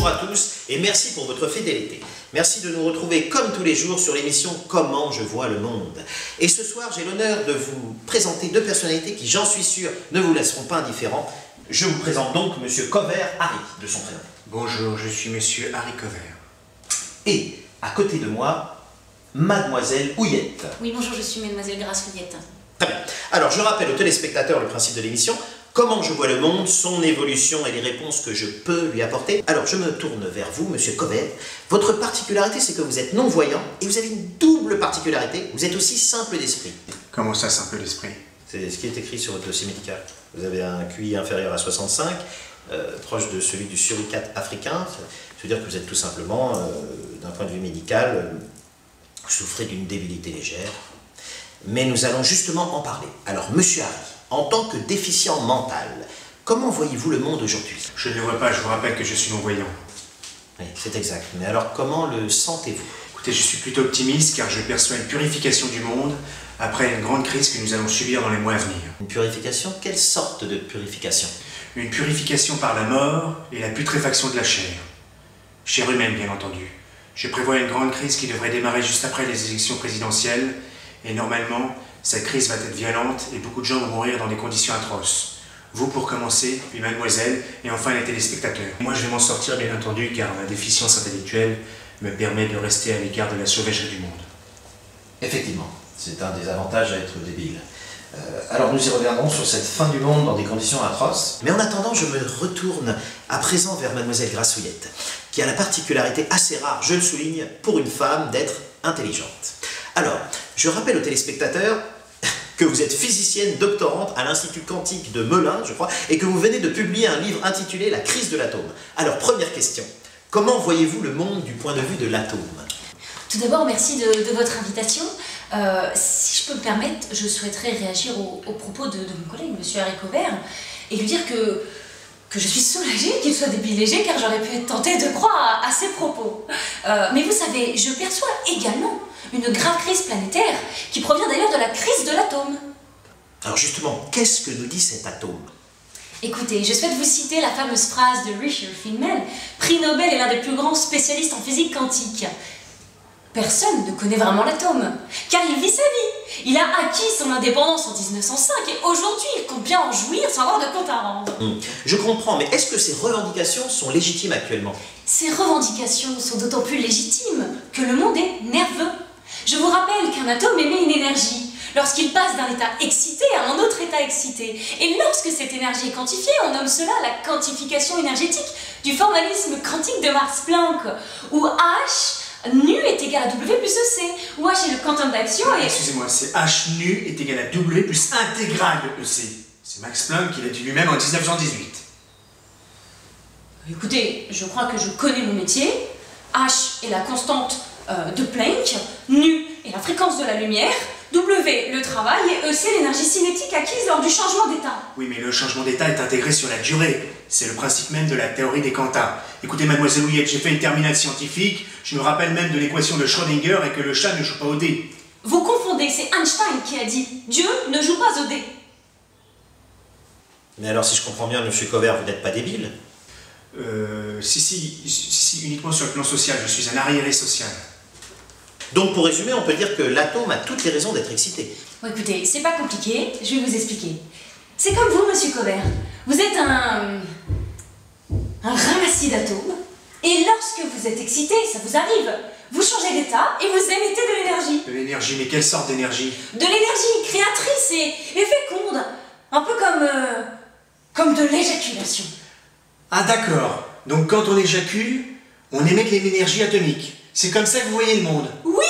bonjour à tous et merci pour votre fidélité. Merci de nous retrouver comme tous les jours sur l'émission Comment je vois le monde. Et ce soir, j'ai l'honneur de vous présenter deux personnalités qui, j'en suis sûr, ne vous laisseront pas indifférents. Je vous présente donc Monsieur Cover Harry, de son prénom. Bonjour, je suis Monsieur Harry Cover. Et à côté de moi, Mademoiselle Houillette. Oui, bonjour, je suis Mademoiselle Grace Houillette. Très bien. Alors, je rappelle aux téléspectateurs le principe de l'émission. Comment je vois le monde, son évolution et les réponses que je peux lui apporter. Alors, je me tourne vers vous, Monsieur Cover. Votre particularité, c'est que vous êtes non-voyant et vous avez une double particularité. Vous êtes aussi simple d'esprit. Comment ça, simple d'esprit? C'est ce qui est écrit sur votre dossier médical. Vous avez un QI inférieur à 65, proche de celui du suricate africain. Ça veut dire que vous êtes tout simplement, d'un point de vue médical, vous souffrez d'une débilité légère. Mais nous allons justement en parler. Alors, Monsieur Harry, en tant que déficient mental, comment voyez-vous le monde aujourd'hui? Je ne le vois pas, je vous rappelle que je suis non-voyant. Oui, c'est exact. Mais alors, comment le sentez-vous? Écoutez, je suis plutôt optimiste car je perçois une purification du monde après une grande crise que nous allons subir dans les mois à venir. Une purification? Quelle sorte de purification? Une purification par la mort et la putréfaction de la chair. Chair humaine, bien entendu. Je prévois une grande crise qui devrait démarrer juste après les élections présidentielles et normalement, cette crise va être violente et beaucoup de gens vont mourir dans des conditions atroces. Vous pour commencer, puis mademoiselle, et enfin les téléspectateurs. Moi je vais m'en sortir bien entendu car ma déficience intellectuelle me permet de rester à l'écart de la sauvagerie du monde. Effectivement, c'est un des avantages à être débile. Alors nous y reviendrons sur cette fin du monde dans des conditions atroces. Mais en attendant, je me retourne à présent vers Mademoiselle Grace Houillette, qui a la particularité assez rare, je le souligne, pour une femme d'être intelligente. Alors, je rappelle aux téléspectateurs que vous êtes physicienne doctorante à l'Institut quantique de Melun, je crois, et que vous venez de publier un livre intitulé La crise de l'atome. Alors, première question, comment voyez-vous le monde du point de vue de l'atome? Tout d'abord, merci de votre invitation. Si je peux me permettre, je souhaiterais réagir aux propos de mon collègue, Monsieur Harry Cover, et lui dire que je suis soulagée qu'il soit débile léger, car j'aurais pu être tentée de croire à ses propos. Mais vous savez, je perçois également une grave crise planétaire, qui provient d'ailleurs de la crise de l'atome. Alors justement, qu'est-ce que nous dit cet atome? Écoutez, je souhaite vous citer la fameuse phrase de Richard Feynman, prix Nobel et l'un des plus grands spécialistes en physique quantique. Personne ne connaît vraiment l'atome, car il vit sa vie. Il a acquis son indépendance en 1905 et aujourd'hui il compte bien en jouir sans avoir de compte à rendre. Je comprends, mais est-ce que ces revendications sont légitimes actuellement? Ces revendications sont d'autant plus légitimes que le monde est nerveux. Je vous rappelle qu'un atome émet une énergie lorsqu'il passe d'un état excité à un autre état excité. Et lorsque cette énergie est quantifiée, on nomme cela la quantification énergétique du formalisme quantique de Max Planck, où H nu est égal à W plus EC, où H est le quantum d'action et... Excusez-moi, c'est H nu est égal à W plus intégrale de EC. C'est Max Planck qui l'a dit lui-même en 1918. Écoutez, je crois que je connais mon métier. H est la constante de Planck, nu est la fréquence de la lumière, W le travail et EC l'énergie cinétique acquise lors du changement d'état. Oui, mais le changement d'état est intégré sur la durée. C'est le principe même de la théorie des quantas. Écoutez, mademoiselle Houillette, j'ai fait une terminale scientifique, je me rappelle même de l'équation de Schrödinger et que le chat ne joue pas au dé. Vous confondez, c'est Einstein qui a dit « Dieu ne joue pas au dé ». Mais alors, si je comprends bien, Monsieur Cover, vous n'êtes pas débile? Si, uniquement sur le plan social, je suis un arriéré social. Donc, pour résumer, on peut dire que l'atome a toutes les raisons d'être excité. Bon, écoutez, c'est pas compliqué, je vais vous expliquer. C'est comme vous, Monsieur Cover. Vous êtes un ramassis d'atomes, et lorsque vous êtes excité, ça vous arrive, vous changez d'état et vous émettez de l'énergie. De l'énergie, mais quelle sorte d'énergie? De l'énergie créatrice et féconde. Un peu comme de l'éjaculation. Ah d'accord. Donc quand on éjacule, on émet de l'énergie atomique. C'est comme ça que vous voyez le monde? Oui,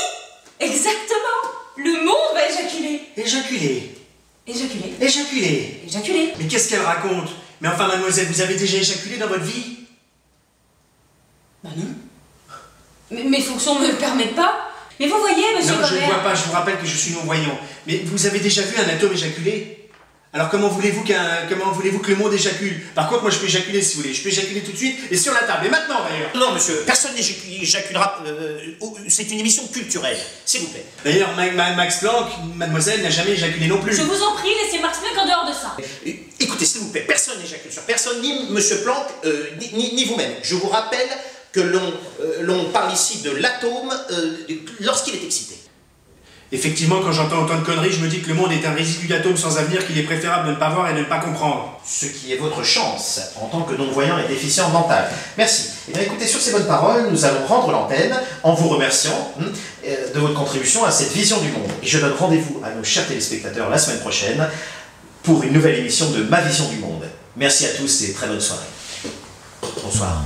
exactement. Le monde va éjaculer. Éjaculer. Éjaculer. Éjaculer. Éjaculer. Mais qu'est-ce qu'elle raconte? Mais enfin, mademoiselle, vous avez déjà éjaculé dans votre vie? Bah non. Mes fonctions ne me le permettent pas. Mais vous voyez, Monsieur Cover... Non, je ne vois pas, je vous rappelle que je suis non-voyant. Mais vous avez déjà vu un atome éjaculer? Alors comment voulez-vous que le monde éjacule? Par contre, moi je peux éjaculer si vous voulez. Je peux éjaculer tout de suite et sur la table. Et maintenant d'ailleurs. Non, monsieur, personne n'éjaculera. C'est une émission culturelle, s'il vous plaît. D'ailleurs, Max Planck, mademoiselle, n'a jamais éjaculé non plus. Je vous en prie, laissez Max Planck en dehors de ça. Écoutez, s'il vous plaît, personne n'éjacule sur personne, ni monsieur Planck, ni vous-même. Je vous rappelle que l'on parle ici de l'atome lorsqu'il est excité. Effectivement, quand j'entends autant de conneries, je me dis que le monde est un résidu d'atomes sans avenir qu'il est préférable de ne pas voir et de ne pas comprendre. Ce qui est votre chance, en tant que non-voyant et déficient mental. Merci. Eh bien écoutez, sur ces bonnes paroles, nous allons rendre l'antenne en vous remerciant de votre contribution à cette vision du monde. Et je donne rendez-vous à nos chers téléspectateurs la semaine prochaine pour une nouvelle émission de Ma Vision du Monde. Merci à tous et très bonne soirée. Bonsoir.